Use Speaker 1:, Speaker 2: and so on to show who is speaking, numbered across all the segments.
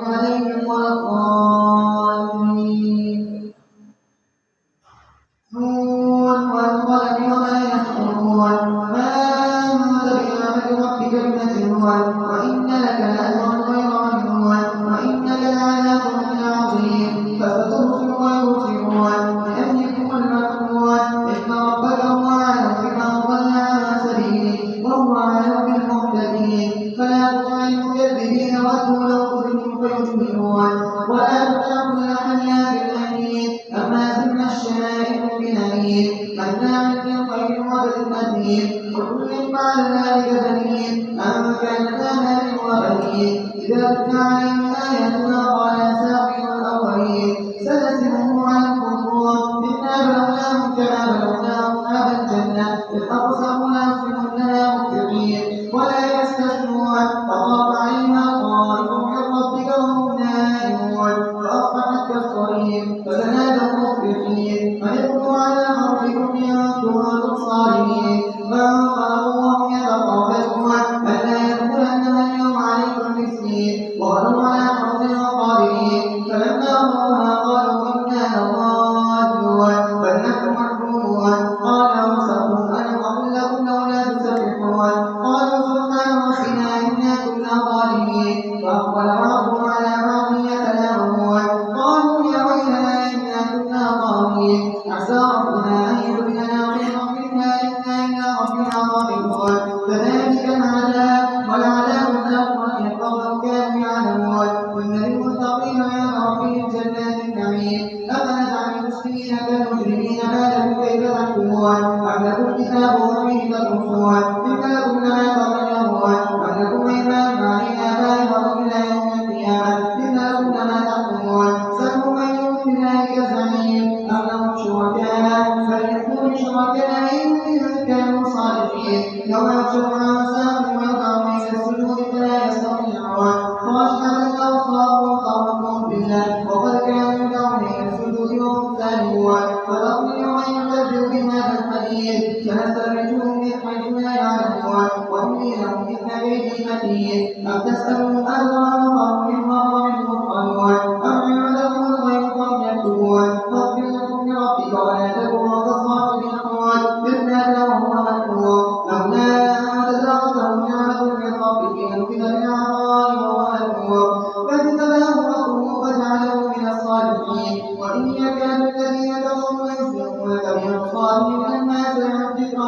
Speaker 1: عليهم ولا الضالين. نون والقلم وما يسطرون ما أنت بنعمة ربك بمجنون وإن لك لأجرا غير ممنون وإنك لعلى خلق عظيم فستبصر ويبصرون بأيكم المفتون إن ربك هو أعلم بمن ضل عن سبيله وهو أعلم بالمهتدين فلا تطع المكذبين ودوا لو تدركوا فيدمرون ولا تطع كل حلاف مهين هماز مشاء بنميم مناع للخير معتد أثيم وكل بعد ذلك بنين أن كان ذا مال وبنين إذا تتلى عليهم آياتنا قال أساطير الأولين سنسمه على الخرطوم إنا بلوناهم كما بلونا أصحاب الجنة إذ أقسموا ليصرمنها مسرفين ولا يستثنون فطاف عليها طائف من ربك وهم نائمون فأصبحت كالصريم فتنادوا مصبحين فنقلوا على حربكم إن كنتم صارمين فانطلقوا وهم يتخافتون ألا يدخلنها اليوم عليكم مسكين وغدوا على حربهم قادرين فلما رأوها قالوا إنا لضالون بل نحن محرومون قال أوسطهم ألم أقل لكم لولا تسبحون قالوا سبحان ربنا إنا كنا ظالمين فأقبل بعضهم على بعض يتلاومون قالوا يا ويلنا إنا كنا ظالمين عسى ربنا أن يبدلنا خيرا منها إنا إلى ربنا راغبون كذلك العذاب والعذاب الآخرة قوم كانوا يعلمون وإن للمتقين عند ربهم جنات النعيم أفنجعل المسلمين كالمجرمين ما لكم كيف تحكمون أم لكم كتاب فيه تدرسون إن لكم لما تغيرون أم لكم أيمان علينا بالغة إلى يوم القيامة إن لكم لما تحكمون سلوا من يؤمن بذلك الزعيم أم لهم شركاء فليأتوا بشركائهم إن كانوا صادقين يوم يحشرون أنساهم ويدعون إلى السجود فلا يستطيعون خاشعة أبصارهم ترهقهم بالله وقد كانوا يدعون إلى السجود وهم سالمون فذرني ومن يكذب بهذا الحديث سنستدرجهم من حيث لا يعلمون وأملي لهم إن كيدي متين أم تسألهم أجرا فهم من مغرم مثقلون أم عندهم الغيب فهم يكتبون فاغفر لكم بربك ولا تكونوا كالصاحب الحوت إذ نادى وهو مكتوب لولا أن تدركته نعمة من ربك لنبذ بالعراء وهو مكتوب فاجتباه ربه فجعله من الصالحين وإن يكاد الذين كفروا يزلقونك بأبصارهم لما سمعوا الذكر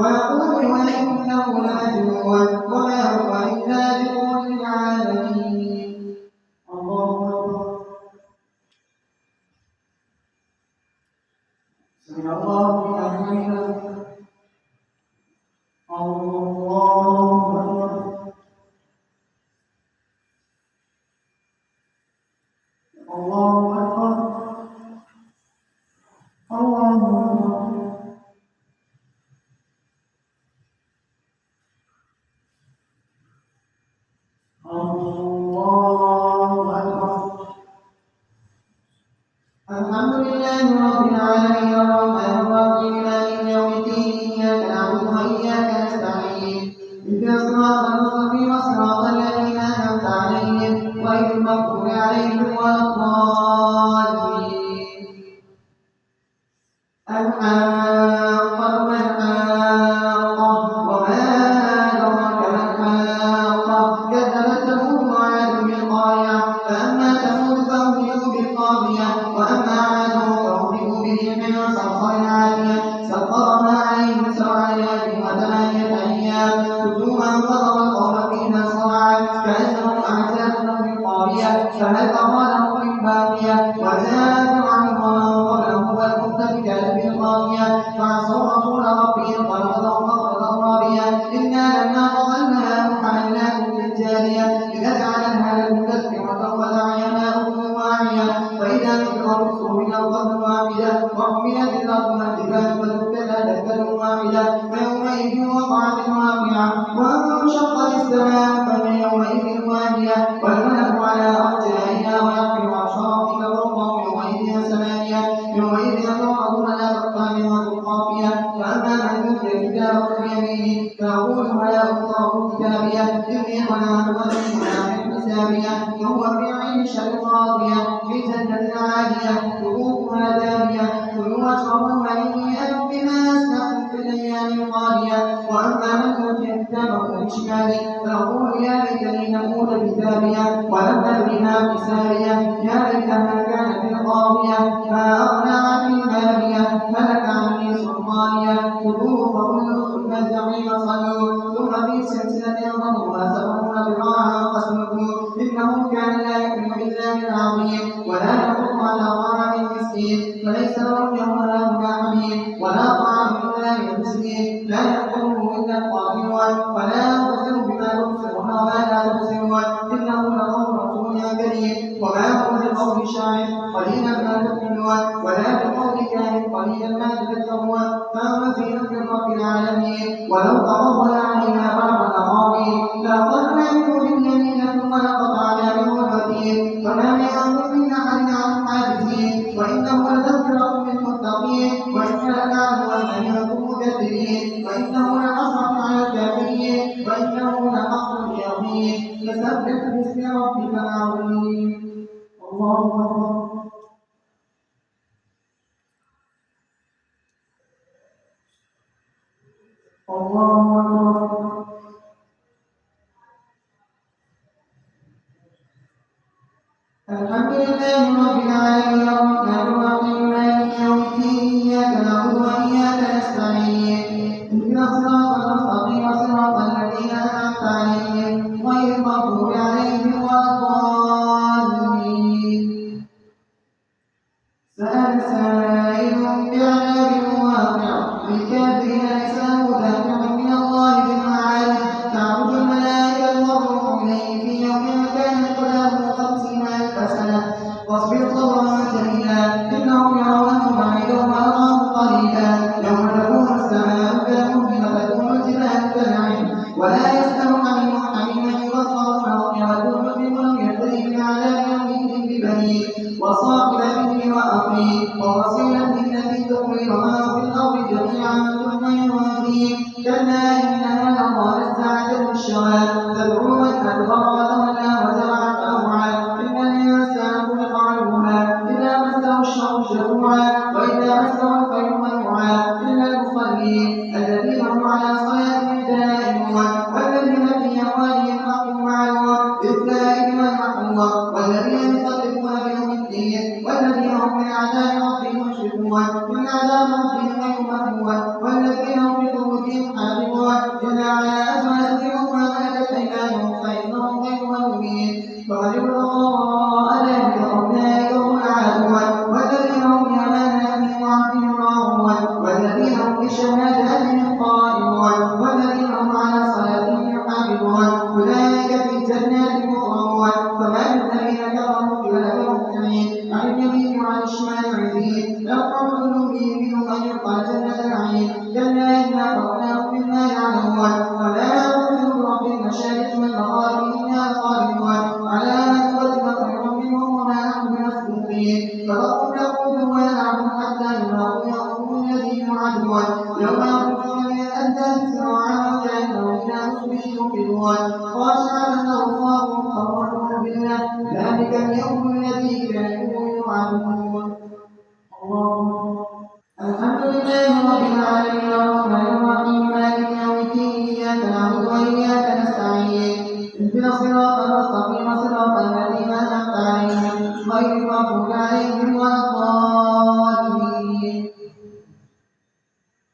Speaker 1: ويقولون إنه لمجنون وما هو إلا ذكر للعالمين. الله أكبر. سمع الله لمن حمده. الله أكبر. الله أكبر. الله أكبر. الحمد لله رب العالمين الرحمن الرحيم مالك يوم الدين إياك نعبد وإياك نستعين اهدنا الصراط المستقيم صراط الذين أنعمت عليهم غير المغضوب عليهم ولا الضالين. الحاقة ما الحاقة وما أدراك ما الحاقة كذبت ثمود وعاد بالقارعة فأما ثمود فأهلكوا بالطاغية وأما عاد فأهلكوا بريح صرصر عاتية سخرها عليهم 7 ليال و8 أيام خذوها فضل القوم فيها صرعا كأنهم أعجاز نخل قارية فهل ترى لهم من باقية وجاء فرعون ومن قبله والمؤتفكات بالقاضية فعصوا رسول ربهم فنقضوا نقضة رابية إنا لما قضى الماء حملناكم في الجارية لنجعلها لكم تذكرة وتعيها أذن واعية فإذا ذكر الرسل من الأرض واحدة وحملت الأرض والجبال فدكتا دكة واحدة فيومئذ وقعت الواقعة وانشقت السماء فهي يومئذ واهية والملك على أرجائها ويحمل عرش ربك فوقهم يومئذ وهو في عيشة راضية في جنة عالية قلوبها دانية كلوا واشربوا هنيئا بما أسلفتم في الأيام الخالية وأما من أوتي كتابه بشماله فيقول يا ليتني أوت كتابيه ولم أدر ما حسابيه يا ليتها كانت القاضية ما أغنى عني ماليه هلك عني سلطانيه خذوه فغلوا ثم الجحيم صلوا ثم في سلسلة ضربها 70 ذراعا فاسلكوه إنه كان لا يؤمن بالله العظيم ولا يحض على طعام المسكين فليس له اليوم هاهنا حميم ولا طعام إلا من مسكين لا يأكله إلا الطاغون فلا يبصر بما يبصرون ولا تبصرون إنه لقول رسول كريم وما هو بقول شاعر قليلا ما تؤمنون ولا بقول كاهن قليلا ما تذكرون فأنزل من رب العالمين ولو تقول علينا بعض الأقاويل لأخذنا منه باليمين ثم لقطعنا منه الوتين فما منكم من أحد عن حاجزين وإنه لتذكرة للمتقين وإن لنعلم أن منكم مكذبين وإنه لحسرة على الكافرين وإنه لحق اليقين فسبح باسم ربك العظيم. الله أكبر. الله أكبر. الحمد لله رب العالمين الرحمن الرحيم مالك يوم الدين إياك نعبد وإياك نستعين اهدنا الصراط المستقيم صراط الذين أنعمت عليهم غير المغضوب عليهم ولا الضالين. سأل سائل بعذاب واقع للكافرين ليس له دافع من الله ذي المعارج تعرج الملائكة والروح إليه في يوم كان مقداره 50,000 سنة واصبر صبرا جميلا إنهم يرونه بعيدا ونراه قريبا يوم تكون السماء كالمهل وتكون الجبال كالعهن ولا يسأل حميم حميما يبصرونه يود المجرم يهتدي من عذاب يومئذ ببنيه وصاحبته وأخيه ووصيلته التي تؤوي وما في الأرض جميعا ثم يناديه كلا إنها لظى نزاعة للشوى تدعو من أدبر وتولى وجمع فأوعى إن الإنسان خلق هلوعا إذا مسه الشر جزوعا وإذا مسه الخير منوعا إلا المصلين الذين هم على صلاتهم دائمون والذين في أموالهم حق معلوم للسائل والمحروم والذين يصدقون بيوم الدين والذين هم من عذاب ربهم مشركون من عذاب ربهم غير مأمون والذين هم لفروجهم حافظون إلا على أزواجهم وما ملكت أيمانهم فإنهم غير ملومين فمن ابتغى وراء ذلك فأولئك هم العادون والذين هم بأماناتهم وعهدهم راعون والذين هم بشهاداتهم قائمون والذين هم على صلاتهم يحافظون أولئك في جنات مكرمون فما للذين كفروا قبلك مهطعين عن اليمين وعن الشمال عزين يرفع كل منهم أن يلقى جنة العين كلا إنا خلقناهم مما يعلمون فلا نقسم برب المشارق والمغارب إنا لقادرون على أن نقدم خيرا منهم وما نحن بمسبوقين فذرهم يخوضوا ويلعبوا حتى يلاقوا يومهم الذي يوعدون يوم يخرجون من الأجداث سراعا وكأنهم إلى نصب يوقدون خاشعة أبصارهم تخرجون بالله ذلك اليوم الذي كانوا يوعدون. الله. الحمد لله رب العالمين الرحمن الرحيم مالك يوم الدين إياك نعبد وإياك نستعين اهدنا الصراط المستقيم صراط الذين أنعمت عليهم غير المغضوب عليهم ولا الضالين.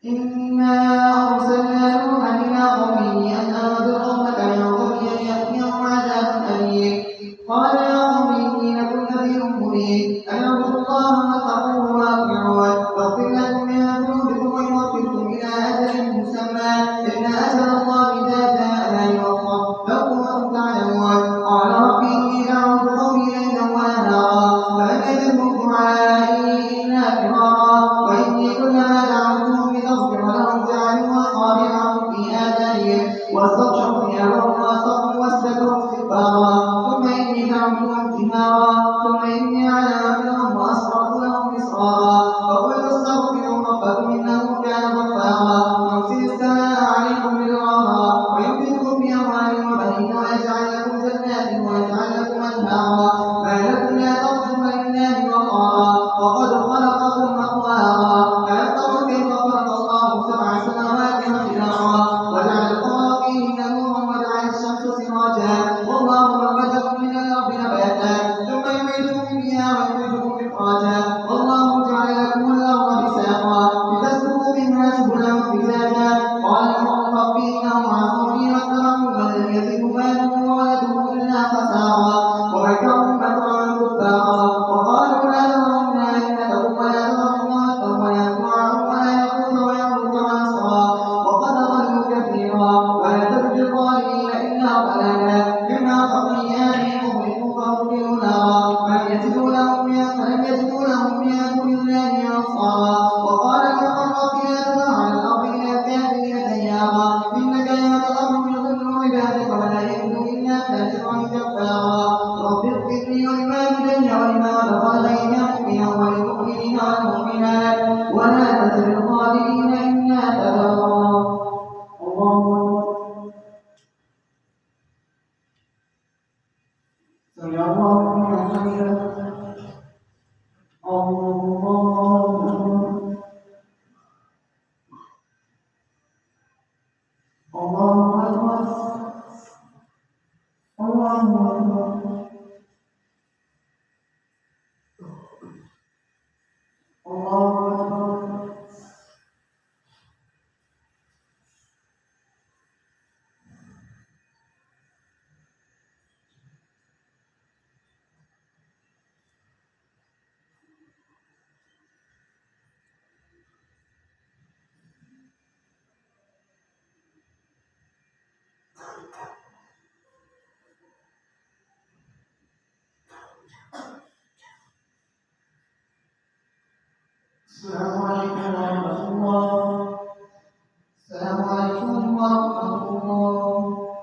Speaker 1: إنا أرسلنا نوحا إلى قومه أن أنذر قومك من قبل أن يأتيهم عذاب أليم قال يا قوم إني لكم نذير مبين أن اعبدوا الله واتقوه وأطيعون يغفر لكم من ذنوبكم ويوفقكم إلى أجل مسمى إن أجل الله إذا جاء لا يوفى لو كنتم تعلمون قال رب إني دعوت قومي ليلا ونهارا فلم يزدهم دعائي إلا فرارا وإني كلما دعوتهم لتغفر لهم جعلوا أصابعهم في آذانهم واستغشوا ثيابهم وأصروا واستكبروا استكبارا ثم إني دعوتهم جهارا ثم إني أعلنت وأسررت لهم إسرارا فقلت استغفروا ربكم إنه كان غفارا يرسل السماء عليكم مدرارا ويمددكم بأموال وبنين ويجعل لكم جنات ويجعل لكم أنهارا سمع الله لمن حمده. الله أكبر. الله أكبر. الله أكبر. الله أكبر. السلام عليكم ورحمة الله. السلام عليكم ورحمة الله.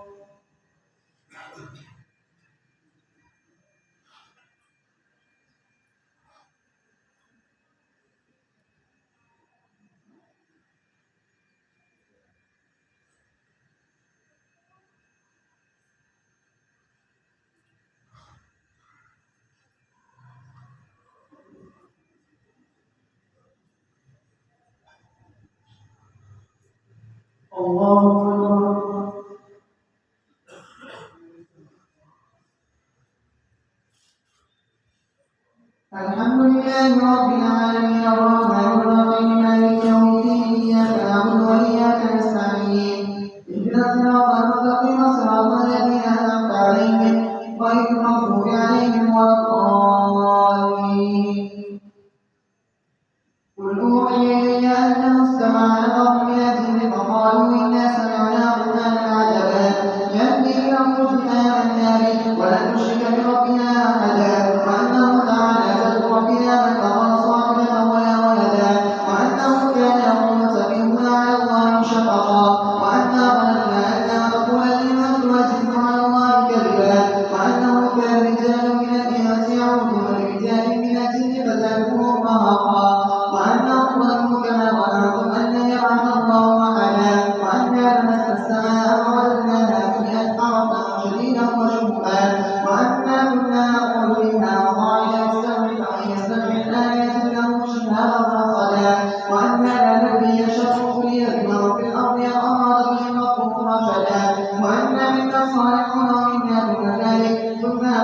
Speaker 1: الله أكبر. الحمد لله رب العالمين الرحمن الرحيم مالك يوم الدين إياك نعبد وإياك نستعين اهدنا الصراط المستقيم صراط الذين أنعمت عليهم غير المغضوب عليهم ولا الضالين. قل أوحي إلي أنه استمع نفر من الجن فقالوا إنا سمعنا قرآنا عجبا يهدي إلى الرشد فآمنا به ولن نشرك بربنا أحدا وأنه تعالى جد ربنا ما اتخذ صاحبة ولا ولدا وأنه كان يقول سفيهنا على الله شفقا وأنا ظننا أن نقول الإنس والجن على الله كذبا وأنه كان رجال من الإنس يعودون برجال من الجن فزادوهم رهقا وأنهم ظنوا كما ظننتم أن يبعث الله أحدا وأنا لمسنا السماء فوجدناها ملئت حرسا شديدا وشهبا وأنا كنا نقول منها مقاعد للسمع فمن يستمع الآيات له شهابا رصدا وأنا لا ندري يشر أريد بمن في الأرض أراد بهم ربهم رشدا وأنا منا الصالحون ومنا دون ذلك كنا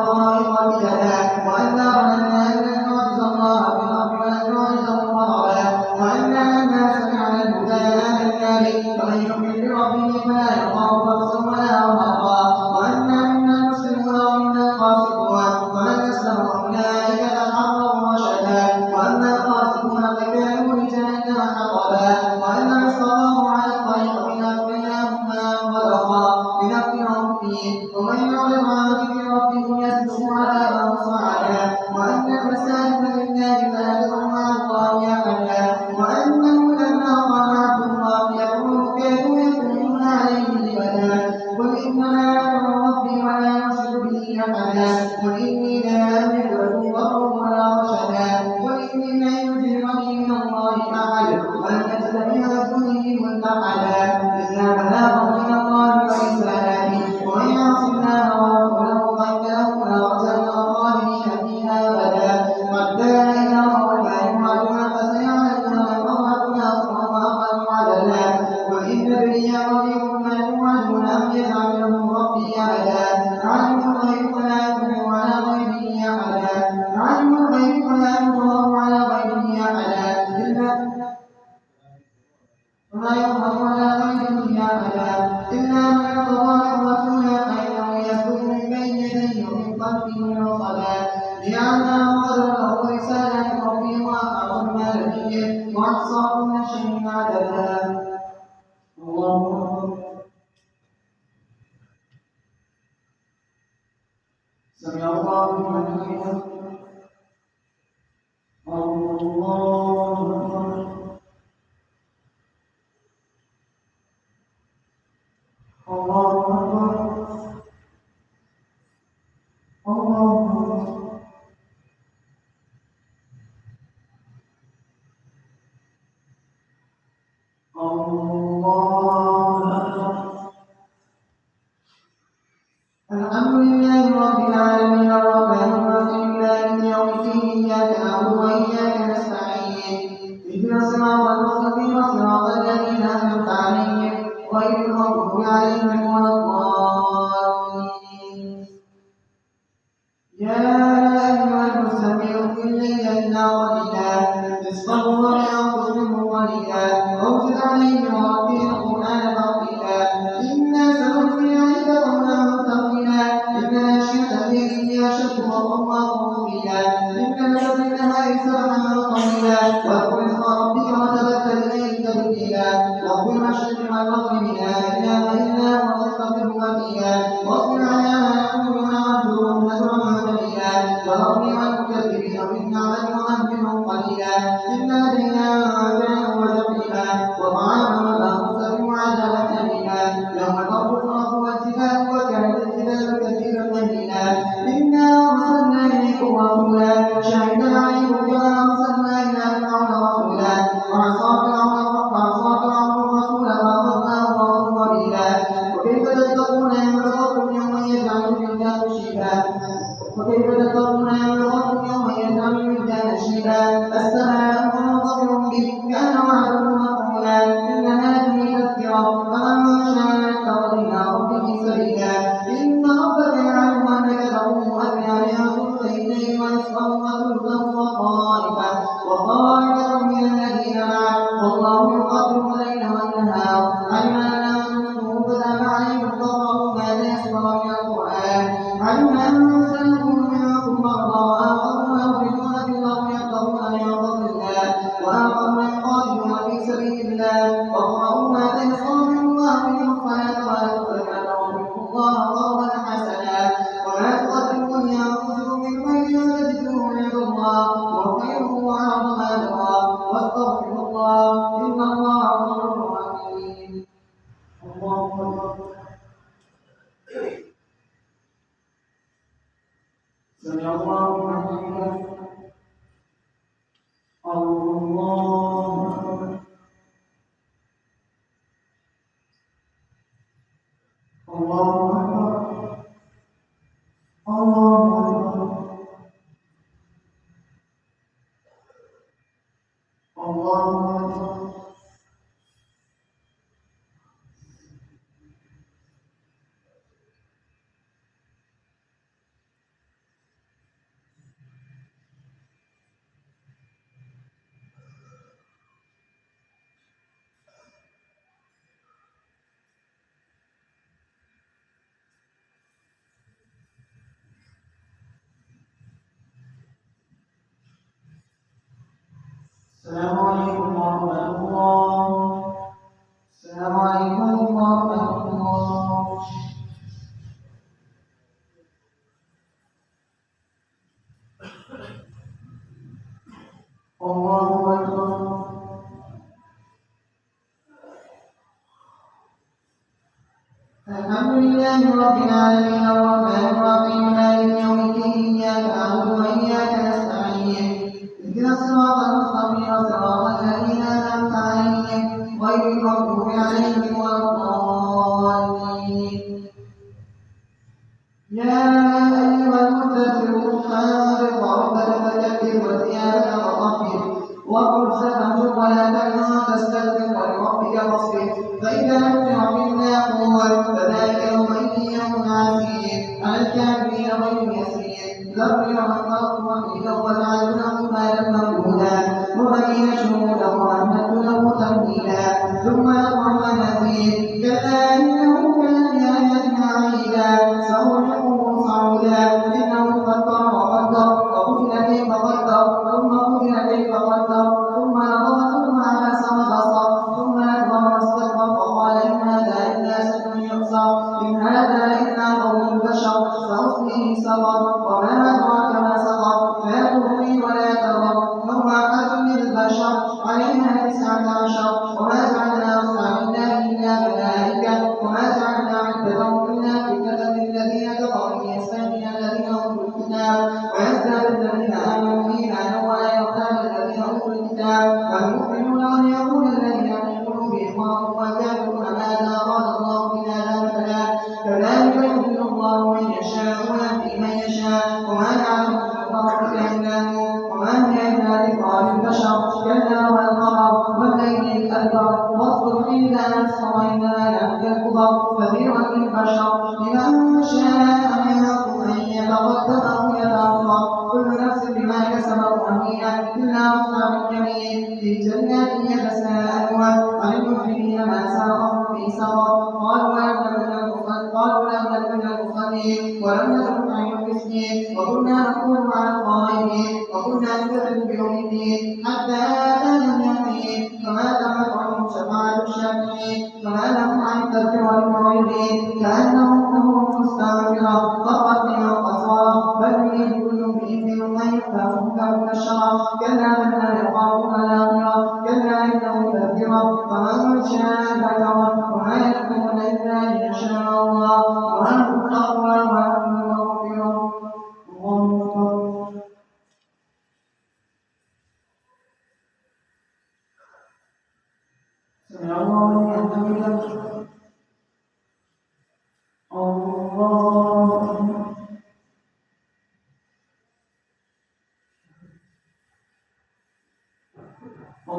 Speaker 1: طرائق قددا وأنا ظننا أن لن نعجز الله في الأرض ولن نعجزه هربا وأنا لما سمعنا الهدى آمنا به فمن يؤمن بربه فلا يخاف بخسا ولا رهقا وأنا منا المسلمون ومنا القاسطون ومن أسلم أولئك تحروا رشدا وأما القاسطون فكانوا لجهنم حطبا وأنا اصطفاهم على الطريق فأسقيناهم ماء غدقا لنفتنهم فيه ومن يعرض عن ذكر ربه يسلكه عذابا صعدا وأن المساجد لله فلا تدعوا مع الله أحدا وأنه لما قام عبد الله يقول كانوا يكونون عليه لبدا قل إنما أدعو ربي ولا يشرك به أحدا قل إني لا أملك له ضرا ولا رشدا قل إني لن يجيرني من الله أحد ولن أجد من دونه ملتحدا إلا بلاغا من الله ورسالاته ومن يعص الله ورسوله فإن له نار جهنم خالدين فيها أبدا حتى إذا رأوا ما يوعدون فسيعلمون من أضعف ناصرا وأقل عددا قل إن تدري قريب ما توعدون أم يجعل له ربي أبدا عالم الغيب فلا يظهر على غيبه أحدا عالم الغيب فلا يظهر على غيبه أحدا وما يظهر على غيبه أحدا إلا من ارتضى من رسول فإنه يسلك من بين يديه ومن خلفه رصدا ليعلم قد له رسالة ربه وأحاط بما لديه وأحصى كل شيء عددا. الله أكبر. سمع الله لمن حمده. الله أكبر. الله أكبر. الله أكبر. الله أكبر. الحمد لله رب العالمين يا أيها المزمل قم الليل إلا قليلا نصفه أو انقص منه قليلا أو زد عليه ورتل القرآن ترتيلا إنا سنلقي عليك قولا ثقيلا إن ناشئة الليل هي أشد وأقوى قيلا إن لك في النهار سبحا طويلا واذكر اسم ربك وتبتل إليه تبتيلا رب المشرق والمغرب لا إله إلا هو فاستغفره وكيلا واصبر على ما يقولون واهجرهم هجرا جميلا وذرني والمكذبين بالنعمة ومهلهم قليلا إن لدينا أنبياء وجحيما وطعاما ومغفرة وعذابا أليما يوم ترجف الأرض والجبال وكانت الجبال كثيرا مهيلا إنا أرسلنا إليكم رسولا شاهدا عليكم كما أرسلنا إلى فرعون رسولا وعصى فرعون الرسول فأخذناه أخذا وبيلا وكيف تتقون يوم يغفر يوم يجعل الولدان شيبا وكيف تتقون يوم يغفر يوم يجعل الولدان شيبا السماء منفطر به كان وعده مفعولا إن هذه تذكرة فمن شاء اتخذ إلى ربه سبيلا إن ربك يعلم أنك تقوم أدنى من ثلثي الليل ونصفه وثلثه وطائفة من الذين معك والله يقدر الليل والنهار علم أن تنسوا فتاب عليكم فاقرؤوا ما تيسر من القرآن علم أن سيكون منكم مرضى وآخرون يضربون في الأرض يبتغون من فضل الله وآخرون يقاتلون في سبيل الله فاقرؤوا ما تيسر منه وأقيموا الصلاة وآتوا الزكاة وأقرضوا الله قرضا حسنا وما تقدموا لأنفسكم من خير تجدوه عند الله وخير وأعظم أجرا واستغفروا الله إن الله غفور رحيم. الله أكبر. سمع الله لمن حمده. الله أكبر. الله أكبر. الله أكبر. الله أكبر. السلام عليكم ورحمة الله. السلام عليكم ورحمة الله. الله أكبر. الحمد لله رب العالمين الرحمن الرحيم مالك يوم الدين إياك نعبد وإياك نستعين اهدنا الصراط المستقيم صراط الذين أنعمت عليهم غير المغضوب عليهم ولا الضالين. يا أيها المدثر قم فأنذر وربك فكبر وثيابك فطهر والرجز فاهجر ولا تمنن تستكبر ولربك فاصبر فإذا نقر في الناقور فذلك يومئذ يوم عسير على الكافرين غير يسير ذكر من خلق وحيدا وجعلت له مالا ممدودا وبنين شهودا ومهدت له تمهيدا ثم يطعم النذير كلا إنه كان بآياتنا عنيدا سأرهقه صعودا إنه فكر وقدر وقتل كيف قدر ثم قتل كيف قدر ثم نظر ثم عبس وبصر ثم أدبر واستكبر فقال إن هذا إلا سحر يؤثر إن هذا إلا قول البشر سأصليه سقر وما أدراك ما سقر لا تبقي ولا تذر لواحة للبشر عليها 19 وما جعلنا أصحاب النار إلا ملائكة وما جعلنا عدتهم إلا فتنة للذين كفروا ليستهزئ الذين أوتوا الكتاب ويزداد الذين آمنوا إيمانا ولا يرتاب الذين أوتوا الكتاب والمؤمنون وليقول الذين في قلوبهم مرض والكافرون ماذا أراد الله بهذا مثلا كذلك يضل الله من يشاء ويهدي من يشاء وما يعلم ربك إلا هو وما هي إلا ذكرى للبشر كلا والقمر والليل الأكبر والصبح إذا أسفر إنها لعبد الكبر فذكرى للبشر لمن شاء منكم أن يتقدم أو يتقدم جنات يتساءلون عن المجرمين ما سلكهم في سقر قالوا لم نكن من المصلين ولم نكن نطعم المسكين وكنا نخوض مع الخائضين وكنا نكذب بيوم الدين حتى أتانا اليقين فما تنفعهم شفاعة الشافعين فما لهم عن التذكرة معرضين كأنهم حمر مستنفرة فرت من القسورة بل يريد كل امرئ منهم أن يؤتى حكمه الشرع كلا إنهم يخافون الآخرة كلا إنه تذكرة فمن شاء ذكره وما يذكرون إلا أن يشاء الله وله التقوى وله المغفرة. الله أكبر. سمع الله لمن حمده. الله أكبر.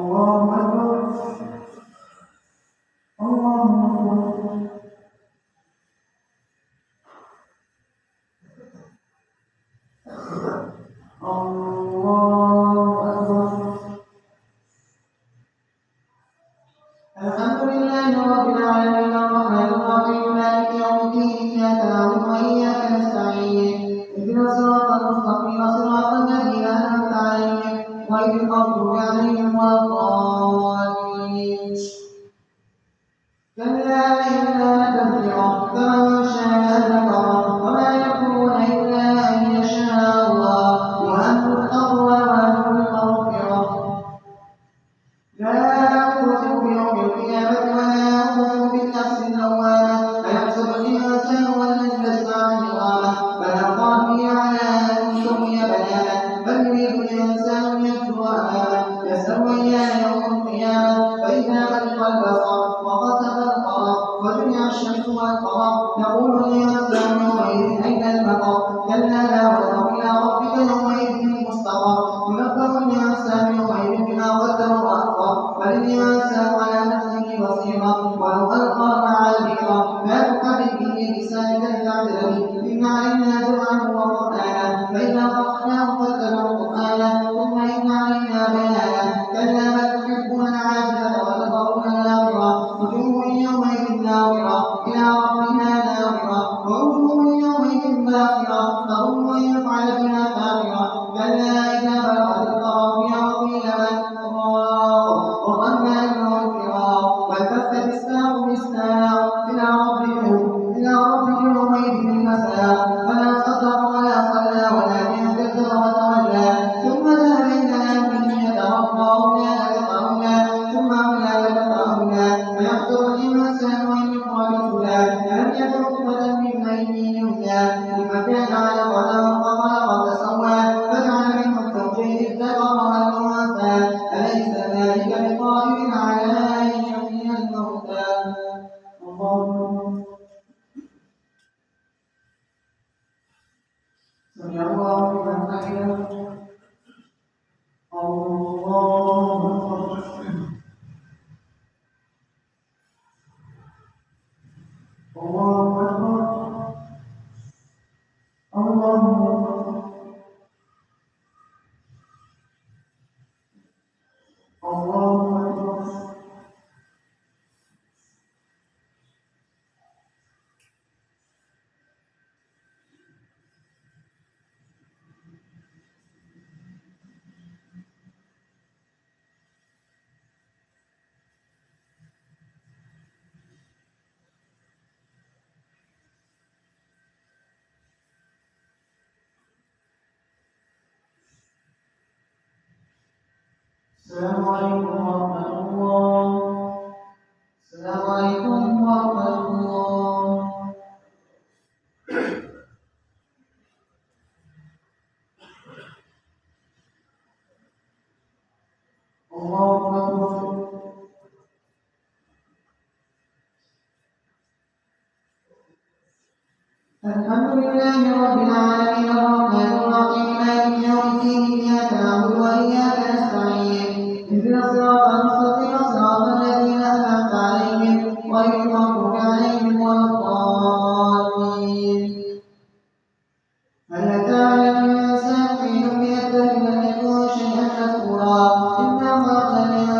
Speaker 1: الله أكبر. الحمد لله رب العالمين الرحمن الرحيم مالك يوم الدين إياك نعبد وإياك نستعين اهدنا الصراط المستقيم صراط الذين أنعمت عليهم غير المغضوب عليهم ولا الضالين. كلا إنها تذكرة فمن شاء ذكره وما يقولون إلا أن يشاء الله وله التقوى وله المغفرة. لا أقسم بيوم القيامة ولا أقسم بالنفس اللوامة أيحسب الإنسان أن لن نجمع عظامه بلى قادرين على أن نسوي بنانه بل يريد الإنسان ليكفر أمامه يسأل أيان يوم القيامة فإذا برق البصر وخسف القمر وجمع الشمس والقمر يقول الإنسان يومئذ أين المفر كلا لا وزر إلى ربك يومئذ المستقر ينبأ الإنسان يومئذ بما قدم وأخر بل الإنسان على نفسه بصيرة ولو ألقى معاذيره لا تحرك به لسانك لتعجل به إن علينا جمعه وقرآنه فإذا قرأناه فاتبع قرآنه ثم إن علينا بيانه كلا بل تحبون العاجلة وتذرون الآخرة وجوه يومئذ ناظرة إلى ربها ناظرة ووجوه يومئذ باخرة تظن أن يفعل بها فاقرة كلا إذا بلغت التراقي وقيل من وظن أنه الفراق والتفت الساق بالساق إلى ربك يومئذ المساق فلا صدق ولا صلى ولكن كذب وتولى ثم ذهب إلى أهله يترقى أولى لك ثم أولى لك فأولى فيحضر الإنسان أن يقرأ بسلا ألم يكن نطفة من ماء يمنى ثم كان علقة فخلق فسوى فجعل منه الزوجين الذكر والأنثى أليس ذلك بقادر على أن يحيي الموتى. الله سمع الله لمن حمده. الله أكبر. الله أكبر. الله أكبر. الله أكبر. السلام عليكم ورحمة الله. السلام عليكم ورحمة الله. الله أكبر. الحمد لله رب العالمين الرحمن الرحيم مالك يوم الدين إياك نعبد وإياك نستعين اهدنا الصراط المستقيم صراط الذين أنعمت عليهم غير المغضوب عليهم ولا الضالين. هل أتى على الإنسان حين من الدهر لم يكن شيئا مذكورا إنا خلقنا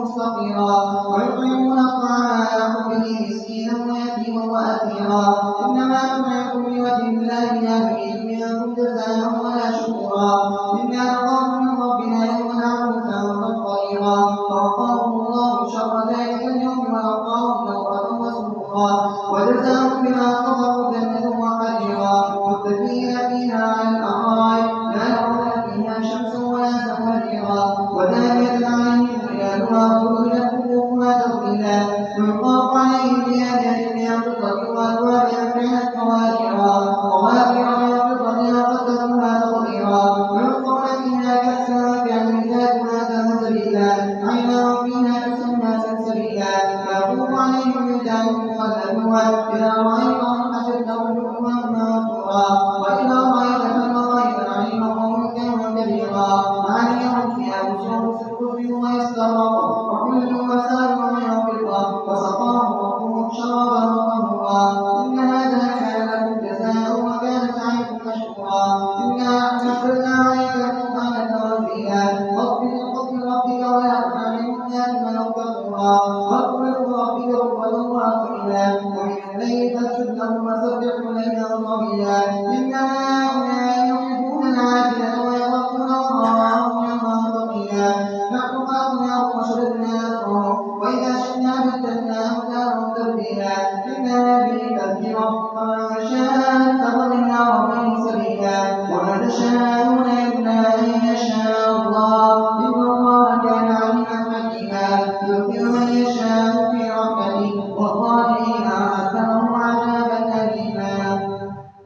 Speaker 1: مستقيرا ويطعمون الطعام على حبه مسكينا ويتيما وأسيرا إنما نطعمكم لوجه الله لا نريد منكم جزاء ولا شكورا إنا نخاف من ربنا يوما عبوسا قمطريرا فوقاهم الله شر ذلك اليوم ولقاهم نضرة وسرورا وجزاهم بما صبروا جنة وحريرا متكئين فيها على الأرائك لا يرون فيها شمسا ولا زمهريرا ودانية عليهم ظلالها خذوا لكم ما تضللا يطاف عليهم بآيات من فضة وأكواب كانت قواريرا ويقدرها قدرها تقديرا ويسقون فيها كأسا كان مزاجها زنجبيلا عينا فيها تسمى سلسبيلا يطوف عليهم ولدان مخلدون إذا رأيتهم حسبتهم لؤلؤا منثورا وإذا رأيت ثم رأيت نعيما وملكا كبيرا عليهم ثياب سندس خضر واستبرق وحلوا وساروا من فضة وسقاهم ربهم شرابا طهورا إن هذا كان لكم جزاء وكان سعيكم مشكورا إنا أنزلنا عليك القرآن تنزيلا واصبر لحكم ربك ولا تطع منهم ولو كفورا واذكر اسم ربك بكرة وأصيلا ومن الليل فاسجد له وسبحه ليلا طويلا إن هؤلاء يحبون العاجلة ويخافون وراءهم يوما ثقيلا نحن خلقناهم وشددنا أسرهم وإذا شئنا بدلنا أمثالهم تبديلا إن هذه تذكرة فمن شاء اتخذ إلى ربه سبيلا وما تشاءون إلا أن يشاء الله إن الله كان عليما حكيما يدخل من يشاء في رحمته والظالمين أعد لهم عذابا أليما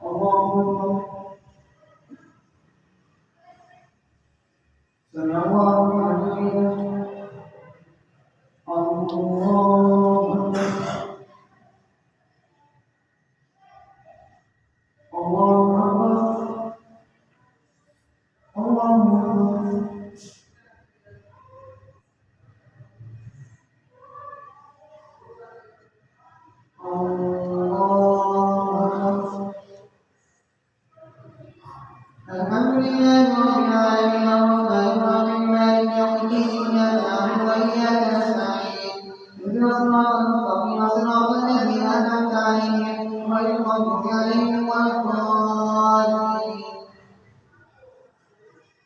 Speaker 1: الله سمع الله لمن حمده الحمد لله رب العالمين الرحمن الرحيم مالك يوم الدين إياك نعبد وإياك نستعين اهدنا الصراط المستقيم صراط الذين أنعمت عليهم غير المغضوب عليهم ولا الضالين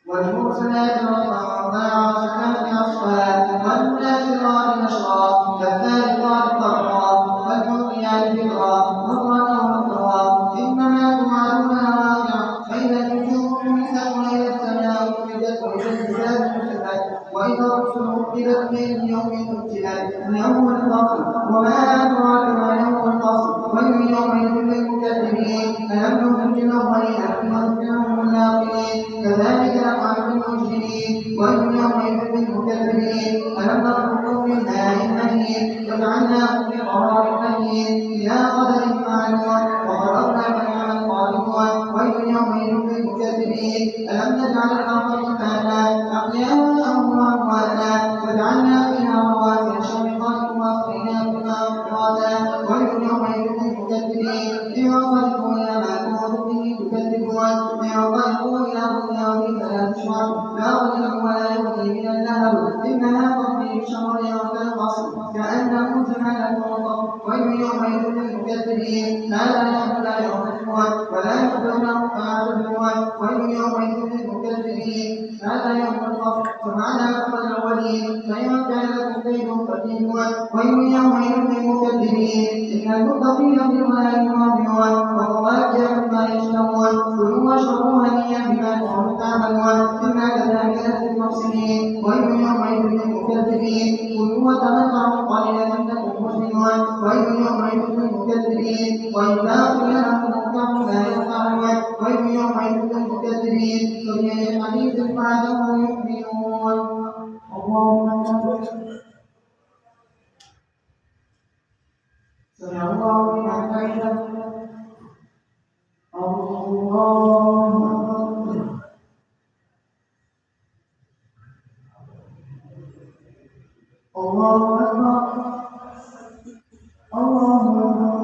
Speaker 1: والمرسلات عرفا فالعاصفات عصفا والناشرات نشرا فالفارقات فرقا فالملقيات ذكرا نصرا ونصرا إنما توعدون لواقع فإذا النجوم طمست وإذا السماء كتبت وإذا الجبال نسفت وإذا الرسل أقبلت بأي يوم أجلت يوم الفصل وما أدراك ما يوم الفصل ويل يومئذ للمكذبين ألم نهلك الأولين ثم نتبعهم الآخرين كذلك نفعل بالمجرمين ويل يومئذ للمكذبين ألم نخلقكم من ماء مهين فجعلناكم في قرار مكين إلى قدر معلوم وقدرنا فنعم القادرون ويل يومئذ للمكذبين ألم نجعل الأرض كفاتا أحياء وأمواتا وجعلنا فيها رواسي شامخات وأسقيناكم ماء فراتا ويل يومئذ للمكذبين لينقلبوا إلى ما كنتم به تكذبون لينقلبوا إلى دنياهم فلا تشعر لا ظلم ولا يغني من اللهب إنها ترمي بشرر كالقصر كأنه جمالة وطر ويل يومئذ للمكذبين هذا يوم لا ينطقون ولا يخبرون فيعتذرون ويل يومئذ للمكذبين هذا يوم الفصل فمعنى كفر الأولين فإن كان لكم كيد فكيدون ويل يومئذ للمكذبين إن المتقين في ظلال راضيون وفواكه مما يشتهون كلوا واشربوا هنيئا بما كنتم تعملون إنا كذلك نجزي المحسنين ويل يومئذ للمكذبين كلوا وتمتعوا قليلا إنكم مسلمون ويل يومئذ للمكذبين وإذا قيل لهم اركعوا لا يركعون ويل يومئذ للمكذبين فبأي حديث بعده يؤمنون اللهم سمع الله لمن حمده الله الله أكبر الله أكبر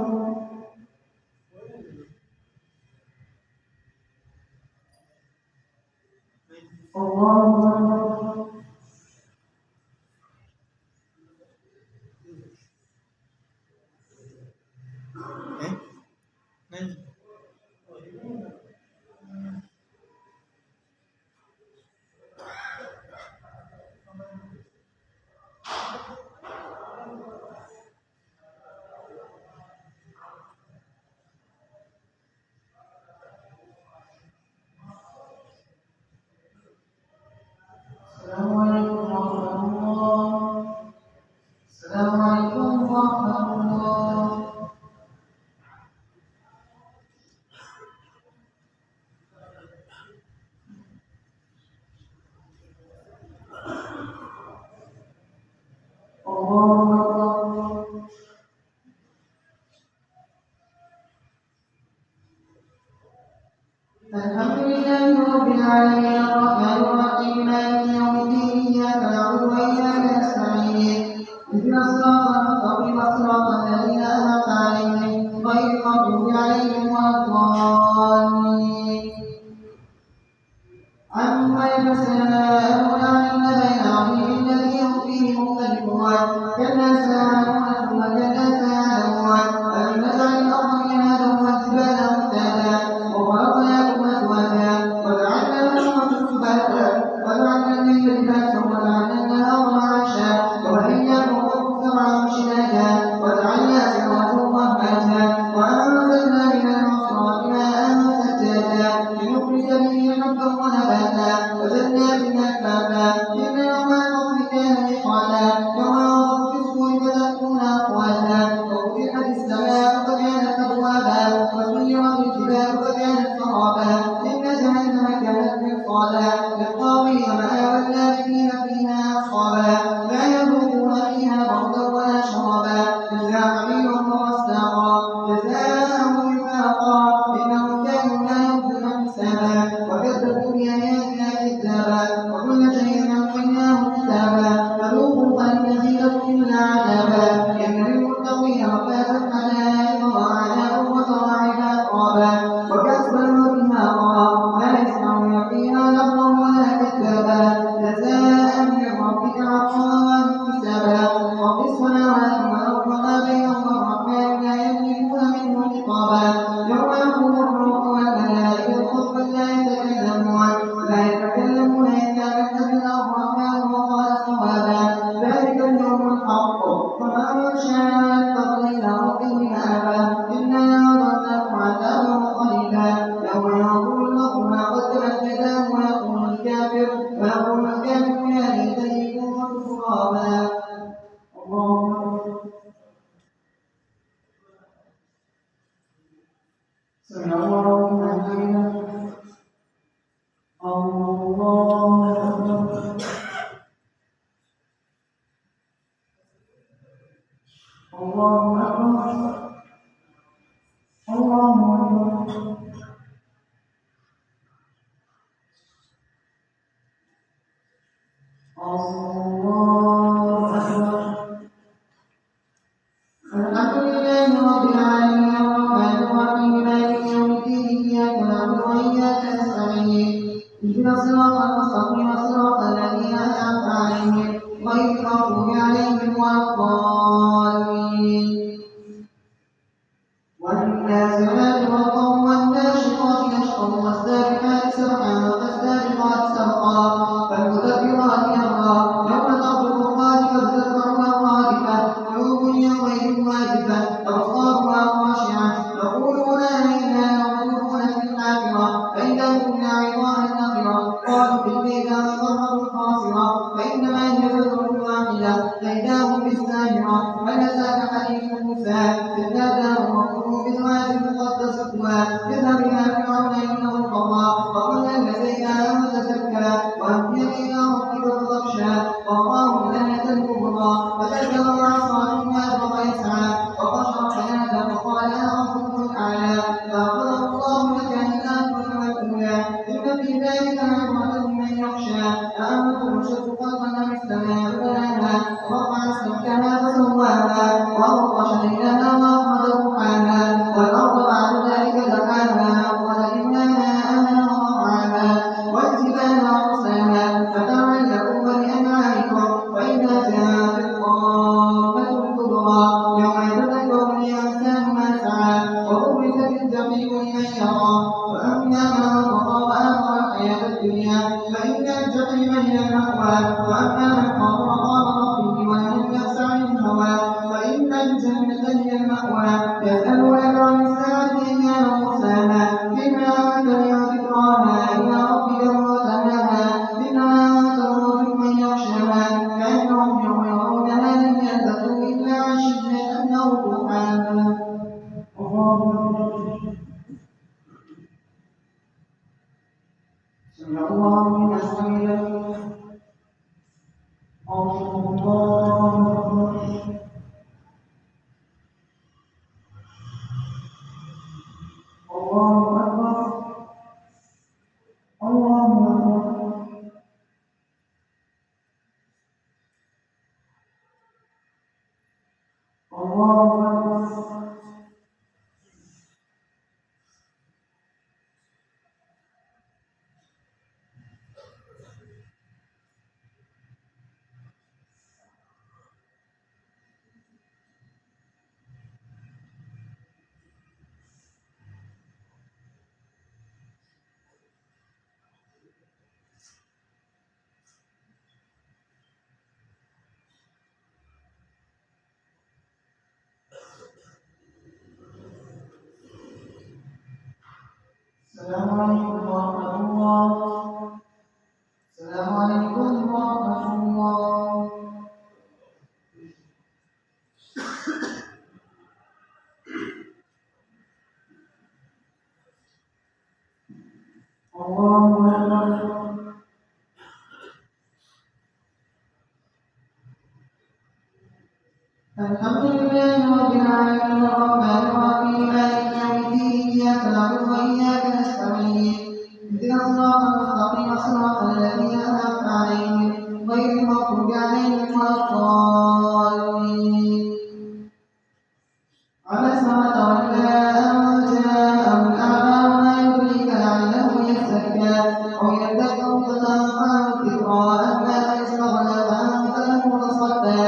Speaker 1: الله أكبر السلام عليكم ورحمة الله. الله أكبر. الحمد لله رب العالمين الرحمن الرحيم مالك يوم الدين إياك نعبد وإياك نستعين اهدنا الصراط المستقيم صراط الذين أنعمت عليهم غير المغضوب عليهم ولا الضالين. عما يتساءلون عن النبأ العظيم الذي هم فيه مختلفون كلا سيعلمون ثم كلا سيعلمون ألم نجعل الأرض مهادا والجبال أوتادا وخلقناكم أزواجا وجعلنا لكم سباتا وجعلنا الليل لباسا وجعلنا النهار معاشا ومهينا فوقكم سبعا شدادا وجعلنا سراجا وهاجا وأنزلنا من المعصرات ماء ثجاجا لنخرج به حبا ونباتا وجنات أكفافا إن يوم الفصل كان ميقاتا يوم ينظر في الصور فتأتون أفواجا وفتحت السماء فكانت أبوابا وسيرت الجبال فكانت سرابا إن جهنم كانت مرصادا للطاغين مآبا لابثين فيها أحقابا لا يذوقون فيها بردا ولا شرابا إلا حميما وغساقا جزاء وفاقا إنهم كانوا لا يرجون حسابا وكذبوا بآياتنا كذابا وكل شيء أحصيناه كتابا فذوقوا فلن نزيدكم إلا عذابا إن للمتقين مفازا حدائق وأعنابا وكواعب أترابا وكأسا وبهارا لا يسمعون فيها لغوا ولا كذابا جزاء من ربك عطاء حسابا رب السماوات والأرض وما بينهما الرحمن لا يملكون منه خطابا يوم يقول الروح والملائكة صفا لا يتكلمون إلا من أذن الرحمن وقال صوابا ذلك اليوم الحق فمن شاء اتخذ إلى ربه مآبا إنا أنذرناكم عذابا قريبا يوم ينظر المرء ما قدمت يداه ويقول الكافر يا ليتني كنت ترابا. الله أكبر. سمع الله لمن حمده. الله أكبر. الله أكبر. الله أكبر. الله أكبر. الحمد لله رب العالمين الرحمن الرحيم مالك يوم الدين إياك نعبد وإياك نستعين اهدنا الصراط المستقيم صراط الذين أنعمت عليهم غير المغضوب عليهم ولا الضالين. والنازعات غرقا والناشطات نشطا والسابحات سبحا فالسابقات سبقا فالمدبرات أمرا يوم ترجف الرادفة تتبعها الرادفة قلوب يومئذ واجفة أبصارها خاشعة يقولون أئنا لمردودون في الحافرة فإذا كنا عظاما نخرة قالوا تلك إذا كرة خاسرة فإنما هي زجرة واحدة فإذا هم بالساهرة هل أتاك حديث موسى إذ ناداه ربه بالوادي المقدس طوى اذهب إلى فرعون إنه طغى فقل هل لديك أن تزكى وأهديك إلى ربك فتخشى فأراه الآية الكبرى فذكر العصا ثم أدبر يسعى وحشر فنادى فقال أنا ربكم الأعلى فأخذه الله مكان الآخرة والأولى إن في ذلك لعبرة لمن يخشى أأنتم أشد خلقا أم السماء بناها ورفع سمكها فسواها وأغطش ليلها وأخرج ضحاها والأرض بعد ذلك دحاها أخرج منها ماءها ومرعاها والجبال أرساها متاعا لكم ولأنعامكم فإذا جاءت الطامة الله أكبر. السلام عليكم ورحمة الله. السلام عليكم ورحمة الله. الله أكبر. الحمد لله رب العالمين الرحمن الرحيم مالك يوم الدين إياك نعبد وإياك نستعين اهدنا الصراط المستقيم صراط الذين أنعمت عليهم غير المغضوب عليهم ولا الضالين. عبس وتولى أن جاءه الأعمى وما يدريك لعله يزكى أو يذكر فتنفعه الذكرى أما من استغنى فأنت له تصدى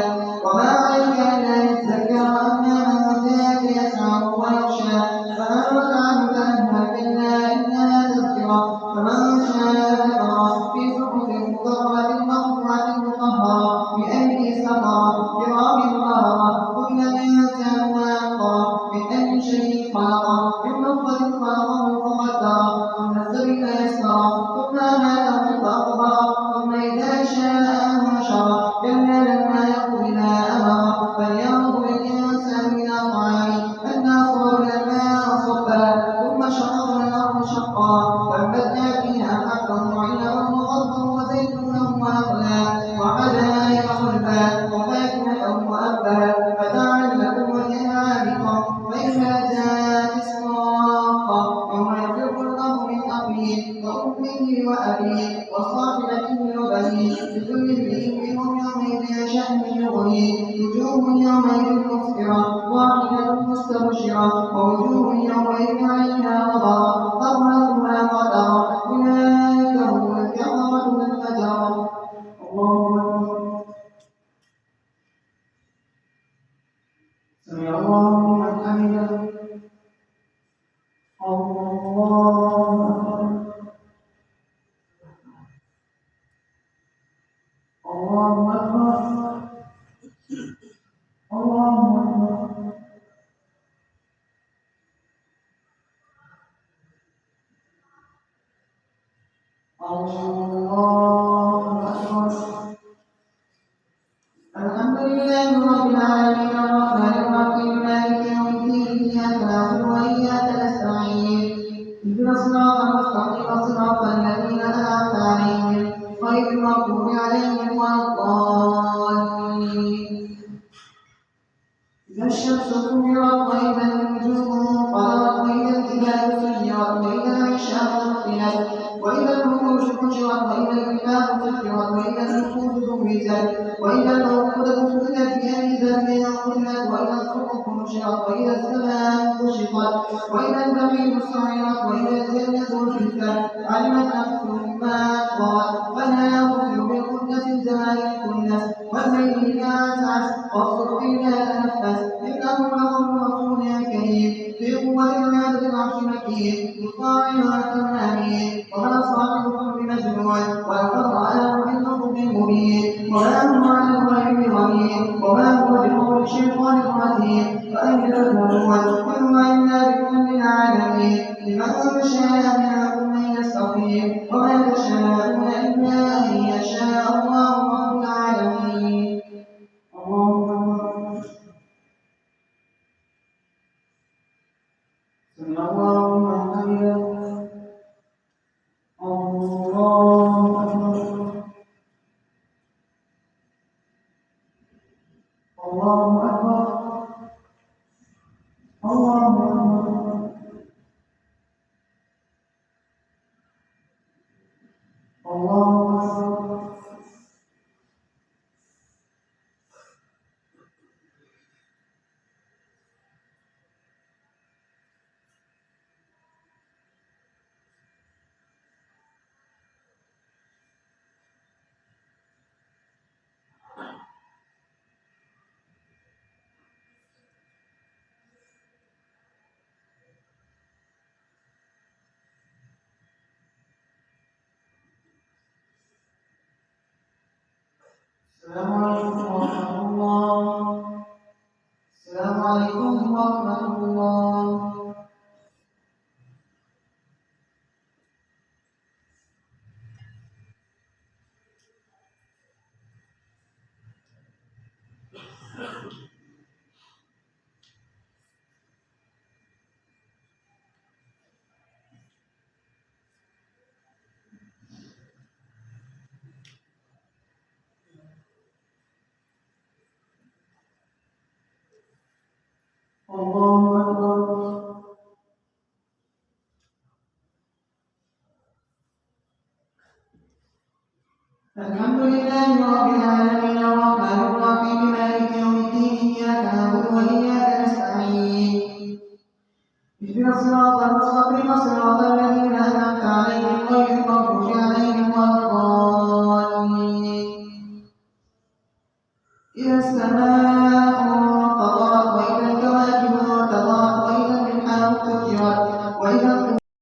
Speaker 1: وما عليك ألا يزكى وأما من جاءك يسعى ويخشى فأنت عنه تنهى كلا إنها تذكرة فمن شاء ذكره في صحف مكرمة مرفوعة مطهرة بأيدي سفرة كرام بررة قتل الإنسان ما أكفره من أي شيء خلقه من نطفة خلقه فقدره ثم السبيل يسره ثم أماته فأقبره ثم إذا شاء أنشره كلا لما يقض ما أمره فلينظر الإنسان إلى طعامه أنا صببنا الماء صبا ثم شققنا الأرض شقا فأنبتنا فيها حبا وعنبا وقضبا وزيتونا ونخلا وحدائق غلبا وفاكهة وأبا متاعا لكم ولأنعامكم فإذا جاءت الصاخة يوم يفر المرء من أخيه وأمه وأبيه وصاحبته وبنيه لكل امرئ منهم يومئذ شأن يغنيه وجوه يومئذ مسفرة ضاحكة مستبشرة ووجوه يومئذ عليها غبرة ترهقها قترة أولئك هم الكفرة الفجرة. الله أكبر. سمع الله لمن حمده. الله أكبر. الله أكبر. الله أكبر. الله أكبر. الحمد لله رب العالمين الرحمن الرحيم مالك يوم الدين إياك نعبد وإياك نستعين اهدنا الصراط المستقيم صراط الذين أنعمت عليهم غير المغضوب عليهم ولا الضالين. إذا الشمس كورت وإذا النجوم انقدرت وإذا الجبال سيرت وإذا العشاء عطلت وإذا الوحوش حشرت وإذا الجبال سكرت وإذا النفوس زوجت وإذا الموءودة سئلت بأي ذنب قتلت وإذا الصحف نشرت وإذا السماء كشطت وإذا الجحيم سعرت وإذا الجنة أزلفت علمت نفس ما أحضرت فلا يغفر بالكنس الجمال الكنس والليل إذا عسعس والصبح إذا تنفس إنه لقول رسول كريم في قوة عبادة العرش مكين مطاع وثم أمين وما صاحبكم بمجنون ولقد رآه بالأفق المبين وما هو على الغيب بضنين وما هو بقول الشيطان الرجيم فأين تذهبون كل إلا بكل العالمين لمن شاء منكم أن يستقيم وما تشاءون إلا أن يشاء الله رب العالمين. الله أكبر. سمع الله لمن حمده. الله أكبر. الله أكبر. الله أكبر. الله أكبر. السلام عليكم ورحمة الله. السلام عليكم ورحمة الله. الله أكبر. الحمد لله رب العالمين الرحمن الرحيم مالك يوم الدين إياك نعبد وإياك نستعين اهدنا الصراط المستقيم صراط الذين أنعمت عليهم غير المغضوب عليهم ولا الضالين إذا السماء